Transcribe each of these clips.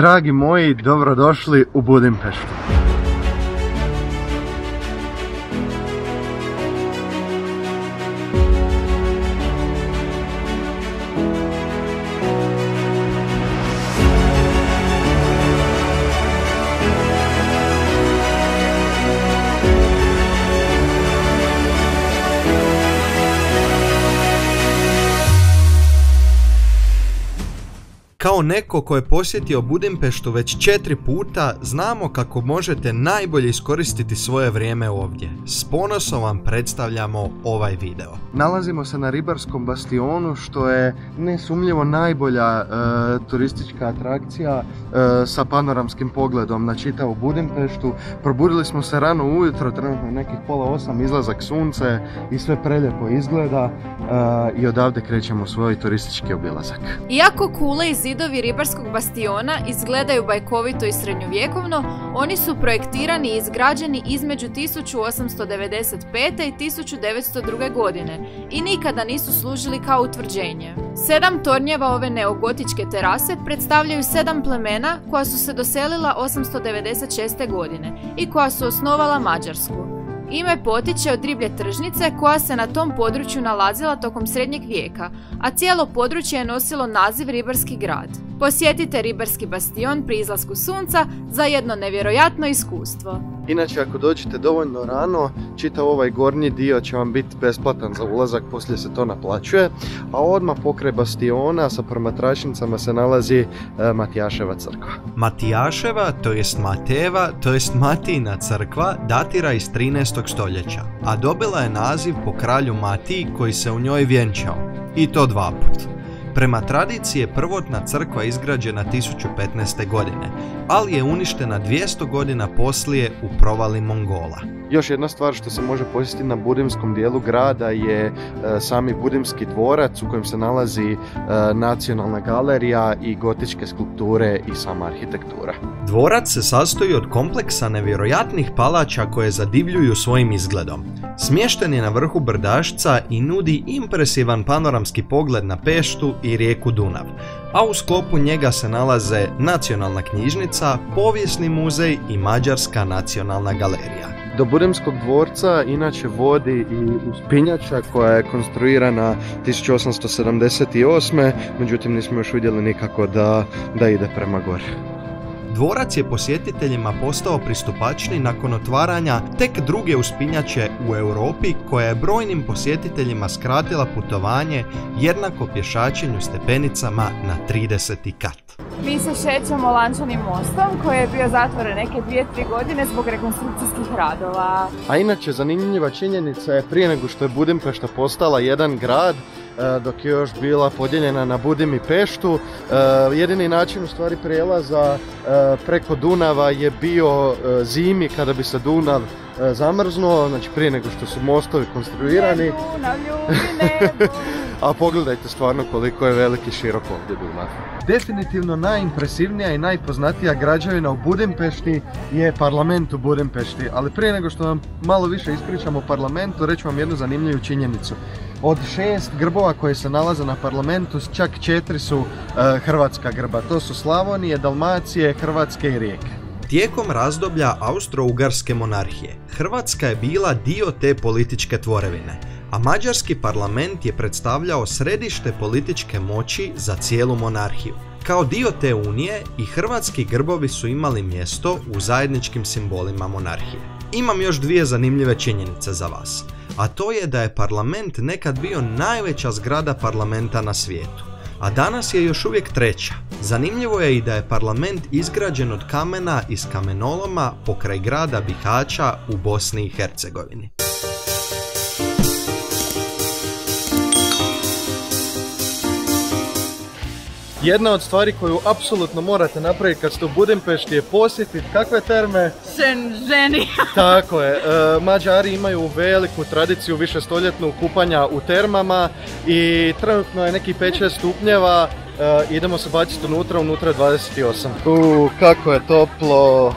Dragi moji, dobrodošli u Budimpeštu. Kao neko ko je posjetio Budimpeštu već 4 puta, znamo kako možete najbolje iskoristiti svoje vrijeme ovdje. S ponosom vam predstavljamo ovaj video. Nalazimo se na ribarskom bastionu, što je nesumnjivo najbolja turistička atrakcija sa panoramskim pogledom na čitavu Budimpeštu. Probudili smo se rano ujutro, trenutno nekih 7:30, izlazak sunce i sve prelijepo izgleda i odavde krećemo svoj turistički obilazak. Iako kule i zidovi ribarskog bastiona izgledaju bajkovito i srednjovjekovno, oni su projektirani i izgrađeni između 1895. i 1902. godine i nikada nisu služili kao utvrđenje. 7 tornjeva ove neogotičke terase predstavljaju 7 plemena koja su se doselila 896. godine i koja su osnovala Mađarsku. Ime potiče od riblje tržnice koja se na tom području nalazila tokom srednjeg vijeka, a cijelo područje je nosilo naziv Ribarski grad. Posjetite ribarski bastion pri izlasku sunca za jedno nevjerojatno iskustvo. Inače, ako dođete dovoljno rano, čitav ovaj gornji dio će vam biti besplatan za ulazak, poslije se to naplaćuje, a odmah pokraj bastiona sa promatračnicama se nalazi Matijaševa crkva. Matijaševa, to jest Mateva, to jest Matijina crkva, datira iz 13. stoljeća, a dobila je naziv po kralju Matiji koji se u njoj vjenčao, i to 2 puta. Prema tradiciji je prvotna crkva izgrađena 1015. godine, ali je uništena 200 godina poslije u provali Mongola. Još jedna stvar što se može posjetiti na budimskom dijelu grada je sami Budimski dvorac u kojem se nalazi nacionalna galerija i gotičke skulpture i sama arhitektura. Dvorac se sastoji od kompleksa nevjerojatnih palača koje zadivljuju svojim izgledom. Smješten je na vrhu brdašca i nudi impresivan panoramski pogled na Peštu i rijeku Dunav, a u sklopu njega se nalaze Nacionalna knjižnica, Povijesni muzej i Mađarska nacionalna galerija. Do Budimskog dvorca inače vodi i uspinjača koja je konstruirana 1878. Međutim, nismo još vidjeli nikako da ide prema gore. Dvorac je posjetiteljima postao pristupačniji nakon otvaranja tek druge uspinjače u Europi koja je brojnim posjetiteljima skratila putovanje jednako pješačenju stepenicama na 30. kat. Mi se šećemo Lančanim mostom koji je bio zatvoren neke 2-3 godine zbog rekonstrukcijskih radova. A inače, zanimljiva činjenica je prije nego što je Budimpešta postala jedan grad, dok je još bila podijeljena na Budim i Peštu, jedini način u stvari prijelaza preko Dunava je bio zimi kada bi se Dunav zamrznuo, znači prije nego što su mostovi konstruirani. A pogledajte stvarno koliko je veliki širok ovdje Dunav. Definitivno najimpresivnija i najpoznatija građevina u Budimpešti je parlament u Budimpešti, ali prije nego što vam malo više ispričam o parlamentu, reću vam jednu zanimljivu činjenicu. Od 6 grbova koje se nalaze na parlamentu, čak 4 su hrvatska grba. To su Slavonije, Dalmacije, Hrvatske i Rijeke. Tijekom razdoblja Austro-Ugarske monarhije, Hrvatska je bila dio te političke tvorevine, a mađarski parlament je predstavljao središte političke moći za cijelu monarhiju. Kao dio te unije i hrvatski grbovi su imali mjesto u zajedničkim simbolima monarhije. Imam još 2 zanimljive činjenice za vas, a to je da je parlament nekad bio najveća zgrada parlamenta na svijetu, a danas je još uvijek 3. Zanimljivo je i da je parlament izgrađen od kamena iz kamenoloma pokraj grada Bihaća u Bosni i Hercegovini. Jedna od stvari koju apsolutno morate napraviti kad ste u Budimpešti je posjetiti kakve terme? Ženi. Tako je. Mađari imaju veliku tradiciju višestoljetnu kupanja u termama i trenutno je neki 5-6 stupnjeva. Idemo se baciti unutra je 28. Kako je toplo!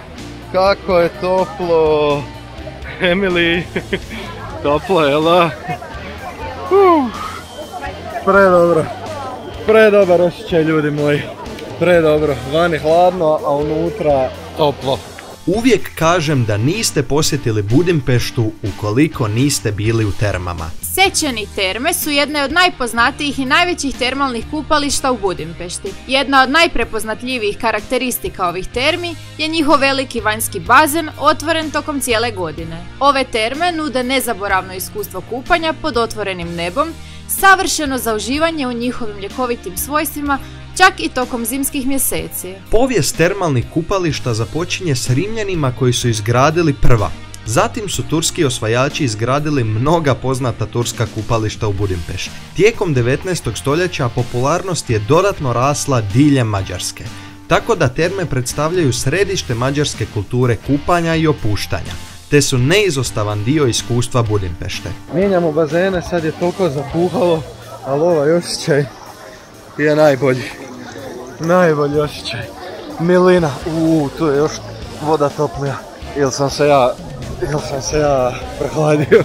Kako je toplo! Emily, toplo je, la? Predobro. Predobar osjećaj, ljudi moji. Predobro, vani hladno, a unutra toplo. Uvijek kažem da niste posjetili Budimpeštu ukoliko niste bili u termama. Sečeni terme su jedne od najpoznatijih i najvećih termalnih kupališta u Budimpešti. Jedna od najprepoznatljivijih karakteristika ovih termi je njihov veliki vanjski bazen otvoren tokom cijele godine. Ove terme nude nezaboravno iskustvo kupanja pod otvorenim nebom, savršeno za uživanje u njihovim ljekovitim svojstvima, čak i tokom zimskih mjeseci. Povijest termalnih kupališta započinje s Rimljanima koji su izgradili prva. Zatim su turski osvajači izgradili mnoga poznata turska kupališta u Budimpešti. Tijekom 19. stoljeća popularnost je dodatno rasla diljem Mađarske, tako da terme predstavljaju središte mađarske kulture kupanja i opuštanja, te su neizostavan dio iskustva Budimpešte. Mijenjamo bazene, sad je toliko zapuhalo, ali ovaj osjećaj je najbolji. Najbolji osjećaj. Milina, tu je još voda toplija. Ili sam se ja prehladio.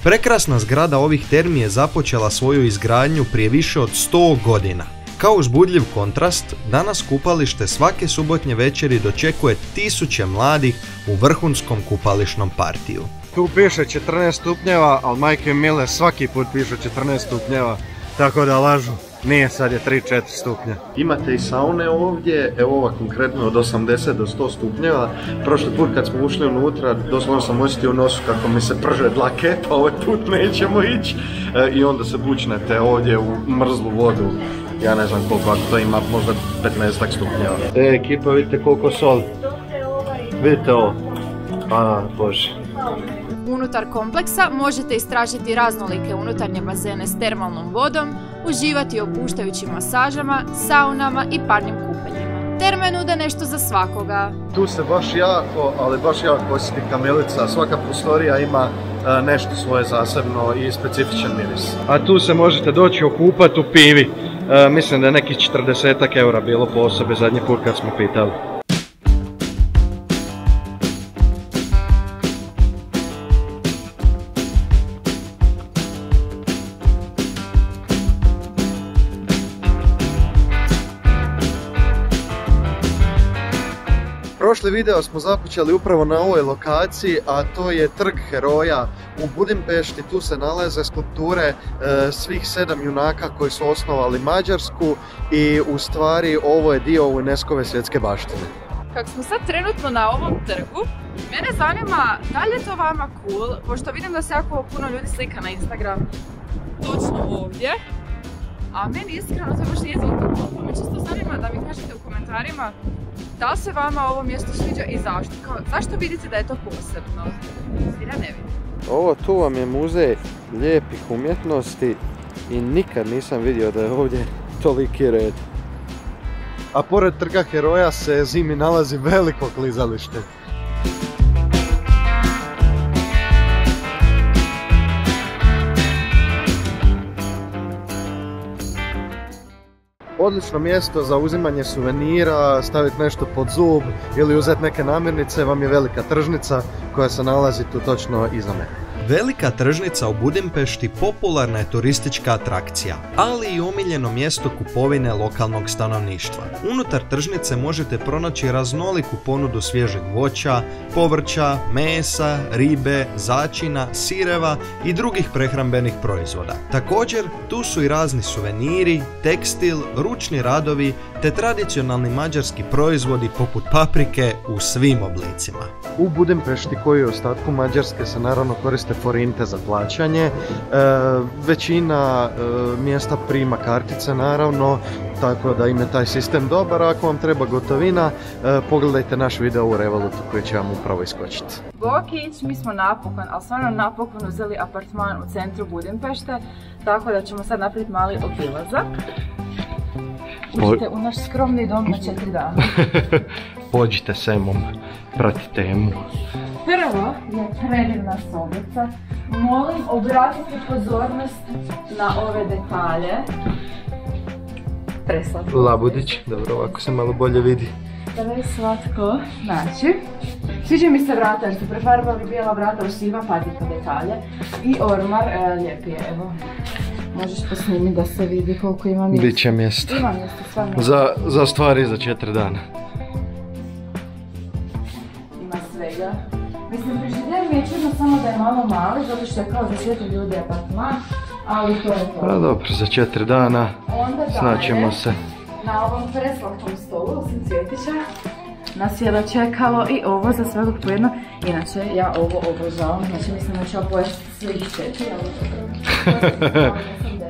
Prekrasna zgrada ovih termi je započela svoju izgradnju prije više od 100 godina. Kao uzbudljiv kontrast, danas kupalište svake subotnje večeri dočekuje tisuće mladih u vrhunskom kupališnom partiju. Tu piše 14 stupnjeva, ali majke mile svaki put piše 14 stupnjeva, tako da lažu. Nije, sad je 3-4 stupnja. Imate i saune ovdje, evo ova konkretno od 80 do 100 stupnjeva. Prošli put kad smo ušli unutra, doslovno sam osjetio u nosu kako mi se prže dlake, pa ovaj put nećemo ići. I onda se bučnete ovdje u mrzlu vodu. Ja ne znam koliko, ako to ima možda 15 stupnjeva. Ekipa, vidite koliko sol. Vidite ovo. A, bože. Unutar kompleksa možete istražiti raznolike unutarnje bazene s termalnom vodom, uživati u opuštajućim masažama, saunama i parnim kupanjima. Terme nude nešto za svakoga. Tu se baš jako, ali baš jako osjeti kamilica. Svaka prostorija ima nešto svoje zasebno i specifičan miris. A tu se možete doći okupati u pivi. Mislim da je nekih 40 eura bilo po osobi zadnji put kad smo pitali. Prošli video smo započeli upravo na ovoj lokaciji, a to je Trg heroja u Budimpešti. Tu se nalaze skulpture svih 7 junaka koji su osnovali Mađarsku i u stvari ovo je dio UNESCO-ve svjetske baštine. Kako smo sad trenutno na ovom trgu, mene zanima da li je to vama cool, pošto vidim da se jako puno ljudi slika na Instagram točno ovdje, a meni iskreno to baš nije zanimljivo. Pa me čisto zanima da mi kažete u komentarima da li se vama ovo mjesto sviđa i zašto? Zašto vidite da je to posebno? Ja ne vidim. Ovo tu vam je muzej lijepih umjetnosti i nikad nisam vidio da je ovdje toliki red. A pored Trga heroja se zimi nalazi veliko klizalište. Odlično mjesto za uzimanje suvenira, staviti nešto pod zub ili uzeti neke namirnice vam je velika tržnica koja se nalazi tu točno iza mene. Velika tržnica u Budimpešti popularna je turistička atrakcija, ali i omiljeno mjesto kupovine lokalnog stanovništva. Unutar tržnice možete pronaći raznoliku ponudu svježeg voća, povrća, mesa, ribe, začina, sireva i drugih prehrambenih proizvoda. Također, tu su i razni suveniri, tekstil, ručni radovi te tradicionalni mađarski proizvodi poput paprike u svim oblicima. U Budimpešti, koji u ostatku Mađarske, se naravno koriste forinte za plaćanje. Većina mjesta prima kartice naravno, tako da im je taj sistem dobar. Ako vam treba gotovina, pogledajte naš video u Revolutu koji će vam upravo iskočiti. Bokić, mi smo napokon, ali stvarno napokon uzeli apartman u centru Budimpešte, tako da ćemo sad napraviti mali obilazak. Uđite u naš skromni dom na 4 dana. Pođite s Emom, pratite Emu. Prvo je predivna sobica. Molim, obratite pozornost na ove detalje. Preslatko. Labudić, dobro, ovako se malo bolje vidi. Preslatko. Znači, sviđa mi se vrata jer su prefarbali bijela vrata u siva, pazite detalje. I ormar, lijepi je, evo. Možeš posnimiti da se vidi koliko ima mjesta. Biće mjesta. Ima mjesta, stvarno. Za stvari za 4 dana. Ima svega. Mislim, frižider mi je čudno samo da je malo mali, zato što je kao za 4 ljudi apartman, ali to je to. Pa dobro, za 4 dana snaćemo se. Na ovom preslatkom stolu, osim cvjetića, nas je dočekalo i ovo za svakog po jedno. Inače, ja ovo obožavam, znači mislim da ću ja pojesti svih 4, ali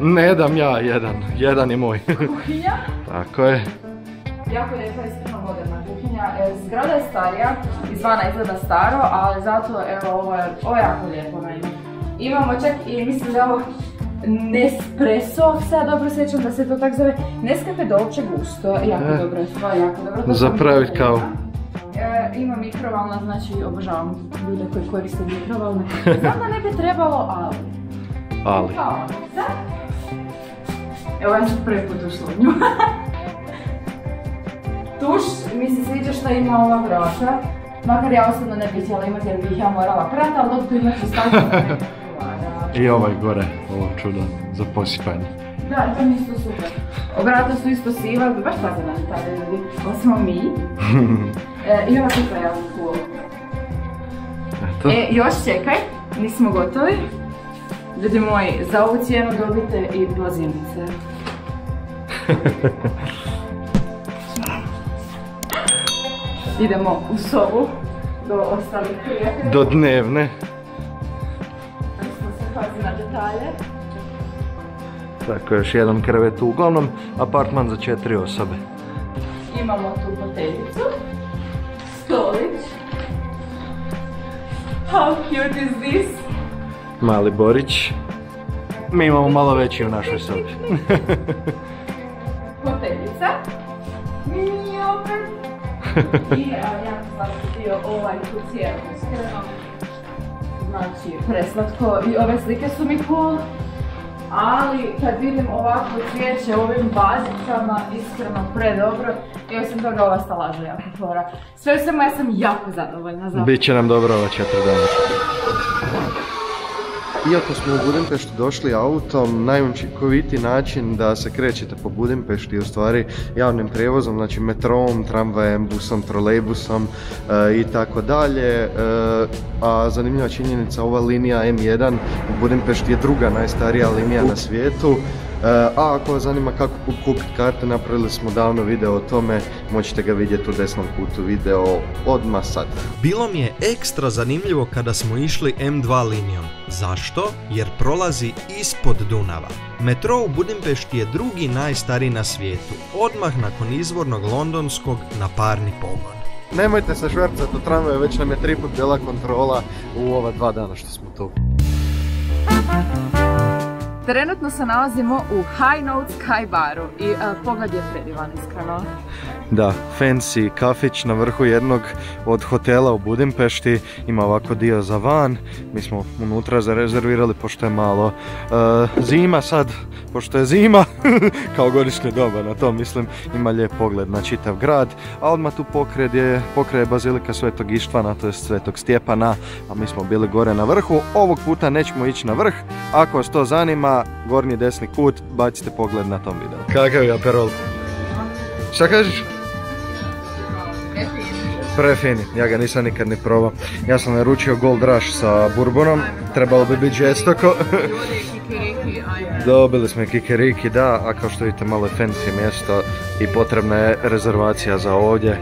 Ne dam ja jedan je moj. kuhinja. Tako je. Jako lijepa i iskreno moderna kuhinja. Zgrada je starija, izvana izgleda staro, ali zato evo ovo je jako lijepo naime. Imamo čak i mislim da je ovo Nespresso, ako se ja dobro sjećam da se to tako zove. Nescafe dolce gusto, jako dobro je stvar, jako dobro. Zapraviti kavu. Ima mikrovalna, znači obožavam ljude koji koriste mikrovalne. Znam da ne bi trebalo, ali. Evo ja sam prvi put ušla u nju. Tuš, mi se sviđa što ima ova vrata. Makar ja osobno ne bih htjela imati jer bih ja morala prati, ali dok tu imaš ostavljeno. I ovaj gore, ovo čudo za posipanje. Da, to mi isto super. Vrata su isto siva, baš pazena na tada ljudi. Ovo smo mi. I ova kupa je jako cool. Još čekaj, nismo gotovi. Ljudi moji, za ovu cijenu dobite i blazinice. Idemo u sobu do ostalih prijatelja. Do dnevne. Pazi na detalje. Tako, još jedan krevet, uglavnom apartman za 4 osobe. Imamo tu foteljicu, stolić. How cute is this? Mali Borić. Mi imamo malo veći u našoj sobi. Foteljica. Mini opet. I jako slatki dio ovaj tu cijelu iskreno. Znači, preslatko i ove slike su mi cool, ali kad vidim ovako cvijeće ovim bazicama, iskreno predobro i osim toga ova stalaža jako fora. Sve u svemu ja sam jako zadovoljna za... Biće nam dobro ova 4 dana. Iako smo u Budimpeštu došli autom, najučinkovitiji način da se krećete po Budimpešti je u stvari javnim prijevozom, znači metrom, tramvajem, busom, trolejbusom i tako dalje. A zanimljiva činjenica, ova linija M1 u Budimpešti je druga najstarija linija na svijetu. A ako vas zanima kako kupiti karte, napravili smo davno video o tome, možete ga vidjeti u desnom kutu video odmah sad. Bilo mi je ekstra zanimljivo kada smo išli M2 linijom. Zašto? Jer prolazi ispod Dunava. Metro u Budimpešti je drugi najstariji na svijetu, odmah nakon izvornog londonskog na parni pogon. Nemojte se švercati u tramvaju, već nam je 3 put bila kontrola u ova 2 dana što smo tu. Trenutno se nalazimo u High Note Sky baru i pogled je predivan iskreno. Da, fancy kafić na vrhu jednog od hotela u Budimpešti, ima ovako dio za van, mi smo unutra zarezervirali pošto je malo zima sad, pošto je zima, kao godišnje doba na to mislim, ima lijep pogled na čitav grad, a odmah tu pokraj bazilika Svetog Ištvana, to je Svetog Stjepana, a mi smo bili gore na vrhu, ovog puta nećemo ići na vrh, ako vas to zanima, gornji desni kut, bacite pogled na tom videu. Kakav je aperol? Šta kažeš? Prefini, ja ga nisam nikad ni probao. Ja sam naručio Gold Rush sa bourbonom, trebalo bi biti žestoko. Dobili smo kikiriki, da, a kao što vidite malo je fancy mjesto i potrebna je rezervacija za ovdje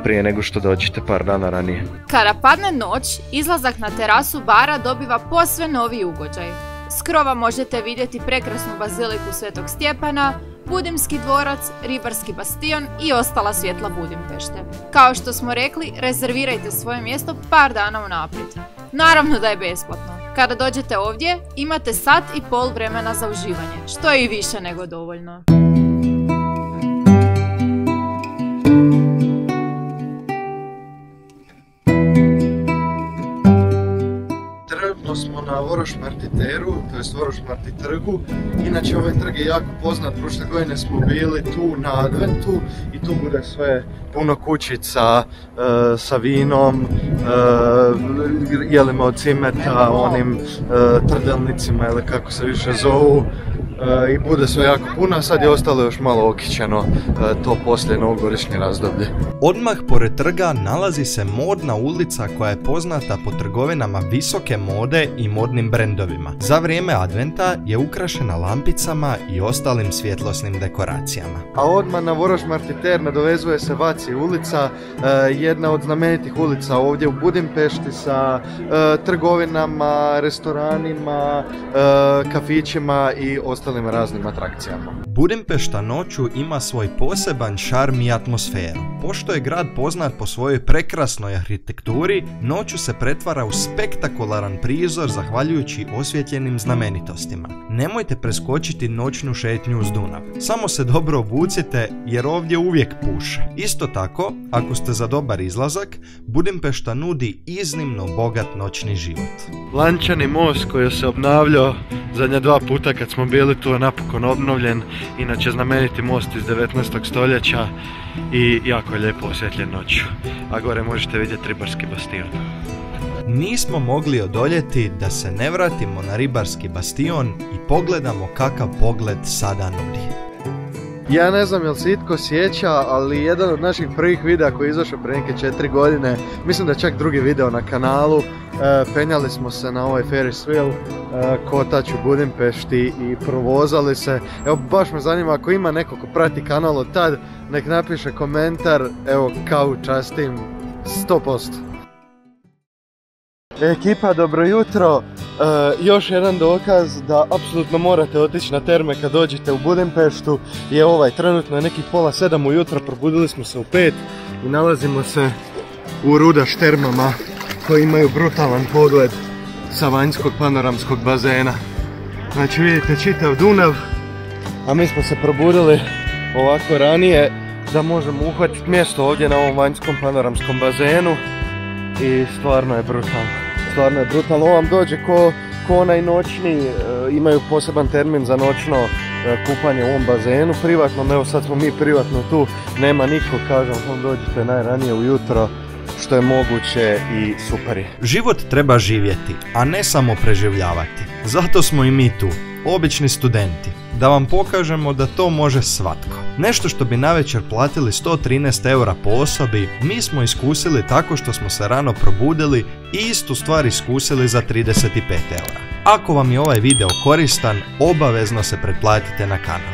prije nego što dođete par dana ranije. Kada padne noć, izlazak na terasu bara dobiva posve novi ugođaj. S krova možete vidjeti prekrasnu baziliku Svetog Stjepana, Budimski dvorac, Ribarski bastion i ostala svjetla Budimpešte. Kao što smo rekli, rezervirajte svoje mjesto par dana unaprijed. Naravno da je besplatno. Kada dođete ovdje, imate 1,5 sata vremena za uživanje, što je i više nego dovoljno. Trenutno smo na Vorošmartiteru, to jest Vorošmarti trgu. Inače ovaj trg je jako poznat, prošle godine smo bili tu na Adventu i tu bude sve puno kućica sa vinom, jelima od cimeta, onim trdelnicima ili kako se više zovu. I bude sve jako puno, a sad je ostalo još malo okićeno to poslije novogodišnje razdoblje. Odmah pored trga nalazi se modna ulica koja je poznata po trgovinama visoke mode i modnim brendovima. Za vrijeme adventa je ukrašena lampicama i ostalim svjetlosnim dekoracijama. A odmah na Voroš Martiter nadovezuje se Vaci ulica, jedna od znamenitih ulica ovdje u Budimpešti sa trgovinama, restoranima, kafićima i ostalim raznim atrakcijama. Budimpešta noću ima svoj poseban šarm i atmosferu. Pošto je grad poznat po svojoj prekrasnoj arhitekturi, noću se pretvara u spektakularan prizor zahvaljujući osvjetljenim znamenitostima. Nemojte preskočiti noćnu šetnju uz Dunav. Samo se dobro obucite jer ovdje uvijek puše. Isto tako, ako ste za dobar izlazak, Budimpešta nudi iznimno bogat noćni život. Lančani most koji se obnavljao zadnja 2 puta kad smo bili tu je napokon obnovljen. Inače znameniti most iz 19. stoljeća i jako je lijepo osvjetljen noću. A gore možete vidjeti ribarski bastion. Nismo mogli odoljeti da se ne vratimo na ribarski bastion i pogledamo kakav pogled sada nudi. Ja ne znam jel se itko sjeća, ali jedan od naših prvih videa koji je izašao prije neke 4 godine, mislim da je čak drugi video na kanalu, penjali smo se na ovaj Ferris wheel, kotač u Budimpešti i provozali se. Evo baš me zanima ako ima neko ko prati kanal od tad, nek napiše komentar, evo kao častim 100%. Ekipa, dobro jutro. Još jedan dokaz da apsolutno morate otići na terme kad dođete u Budimpeštu je ovaj, trenutno je nekih 6:30 ujutro, probudili smo se u 5 i nalazimo se u Rudaš termama koji imaju brutalan pogled sa vanjskog panoramskog bazena. Znači vidite čitav Dunav, a mi smo se probudili ovako ranije da možemo uhvatiti mjesto ovdje na ovom vanjskom panoramskom bazenu i stvarno je brutalno. Stvarno je brutalno, ovo vam dođe ko onaj noćni, imaju poseban termin za noćno kupanje u ovom bazenu privatno, evo sad smo mi privatno tu, nema niko, kažem vam dođete najranije ujutro što je moguće i super je. Život treba živjeti, a ne samo preživljavati. Zato smo i mi tu, obični studenti, da vam pokažemo da to može svatko. Nešto što bi navečer platili 113 eura po osobi, mi smo iskusili tako što smo se rano probudili i istu stvar iskusili za 35 eura. Ako vam je ovaj video koristan, obavezno se pretplatite na kanal.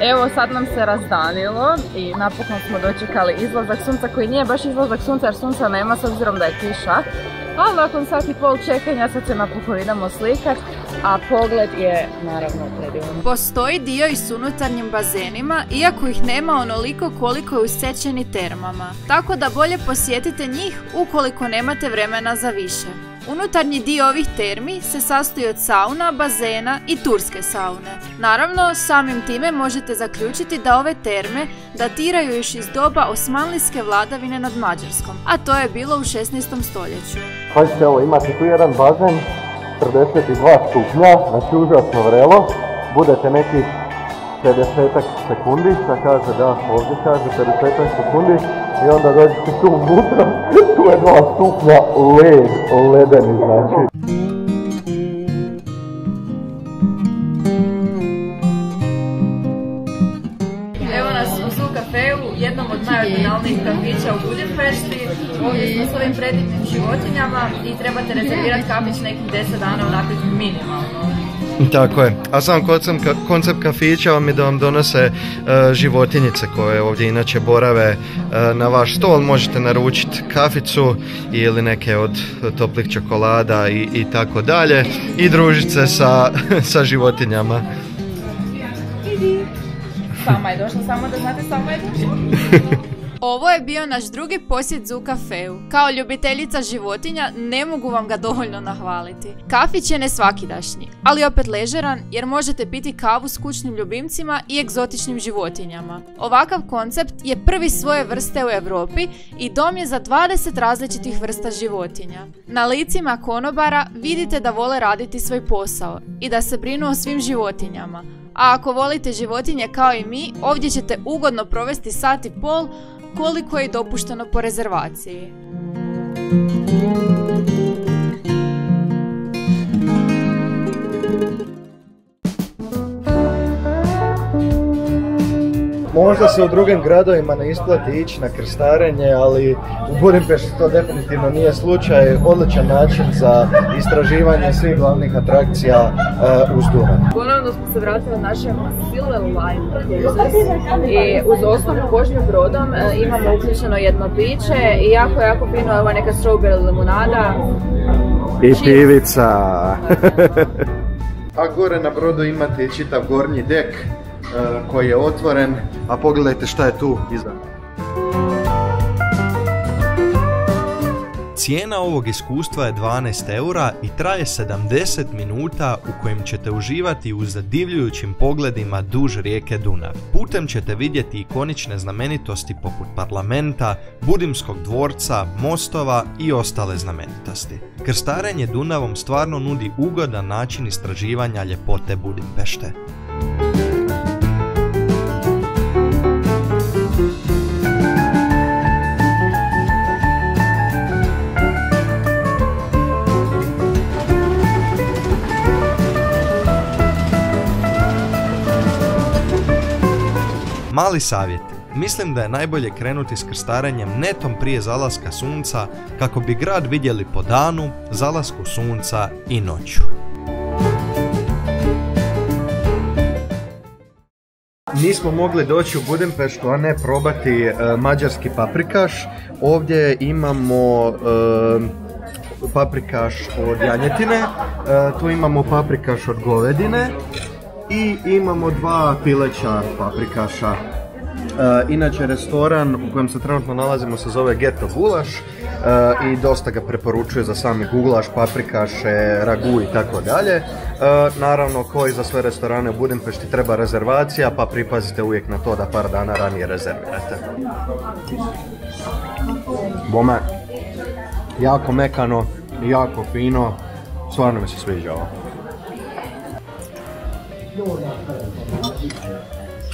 Evo sad nam se razdanilo i napokon smo dočekali izlazak sunca koji nije baš izlazak sunca jer sunca nema s obzirom da je kiša. Ali nakon sat i pol čekanja sad se napokon idemo slikat, a pogled je naravno predivan. Postoji dio i s unutarnjim bazenima, iako ih nema onoliko koliko je u Sečeni termama. Tako da bolje posjetite njih ukoliko nemate vremena za više. Unutarnji dio ovih termi se sastoji od sauna, bazena i turske saune. Naravno, samim time možete zaključiti da ove terme datiraju još iz doba osmanlijske vladavine nad Mađarskom, a to je bilo u 16. stoljeću. Pazite, evo imate tu jedan bazen, 42 stupnja, znači užasno vrelo, budete nekih 50 sekundi, šta kaže da, ovdje kaže 50 sekundi i onda dođete tu unutra, tu je 2 stupnja led, ledeni znači. Evo nas u Zoo Cafeu, jednom od najoriginalnijih kafića u Budimpešti. Ovdje smo s ovim predivnim životinjama i trebate rezervirati kafić nekih 10 dana unaprijed minimalno. Tako je, a sam koncept kafića vam je da vam donose životinjice koje ovdje inače borave na vaš stol. Možete naručiti kaficu ili neke od toplih čokolada i tako dalje i družiti se sa životinjama. Sama je došla, samo da znate, sama je došla. Ovo je bio naš drugi posjet Zoo Cafeu. Kao ljubiteljica životinja ne mogu vam ga dovoljno nahvaliti. Kafić je nesvakidašnji, ali opet ležeran jer možete piti kavu s kućnim ljubimcima i egzotičnim životinjama. Ovakav koncept je prvi svoje vrste u Europi i dom je za 20 različitih vrsta životinja. Na licima konobara vidite da vole raditi svoj posao i da se brinu o svim životinjama. A ako volite životinje kao i mi, ovdje ćete ugodno provesti sat i pol koliko je dopušteno po rezervaciji. Možda se u drugim gradovima ne isplati ići na krstarenje, ali u Budimpešti to definitivno nije slučaj. Odličan način za istraživanje svih glavnih atrakcija uz Dunav. Ponovno smo se vratili našem Silver Line Cruises i uz osnovnu vožnju brodom imamo uključeno jedno piće i jako fino je ova neka strawberry limunada. I pivica. A gore na brodu imate čitav gornji dek koji je otvoren, a pogledajte šta je tu iza. Cijena ovog iskustva je 12 eura i traje 70 minuta u kojem ćete uživati u zadivljujućim pogledima duž rijeke Dunav. Putem ćete vidjeti ikonične znamenitosti poput parlamenta, Budimskog dvorca, mostova i ostale znamenitosti. Krstarenje Dunavom stvarno nudi ugodan način istraživanja ljepote Budimpešte. Mali savjet. Mislim da je najbolje krenuti s krstarenjem netom prije zalaska sunca kako bi grad vidjeli po danu, zalasku sunca i noću. Nismo mogli doći u Budimpeštu, a ne probati mađarski paprikaš. Ovdje imamo paprikaš od janjetine, tu imamo paprikaš od govedine i imamo dva pileća paprikaša. Inače, restoran u kojem se trenutno nalazimo se zove Geto Gulaš i dosta ga preporučuje za sami gulaš, paprikaše, ragu i tako dalje. Naravno, kao i za sve restorane u Budimpešti treba rezervacija, pa pripazite uvijek na to da par dana ranije rezervirate. Bome, jako mekano, jako fino, stvarno mi se sviđa ovo.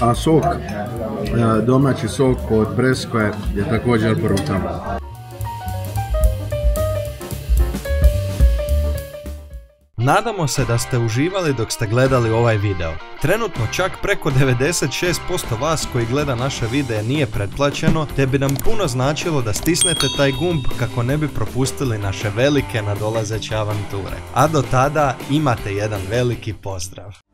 A sok, domaći sok od Breskve je također brutalno. Nadamo se da ste uživali dok ste gledali ovaj video. Trenutno čak preko 96% vas koji gleda naše videe nije pretplaćeno, te bi nam puno značilo da stisnete taj gumb kako ne bi propustili naše velike nadolazeće avanture. A do tada imate jedan veliki pozdrav!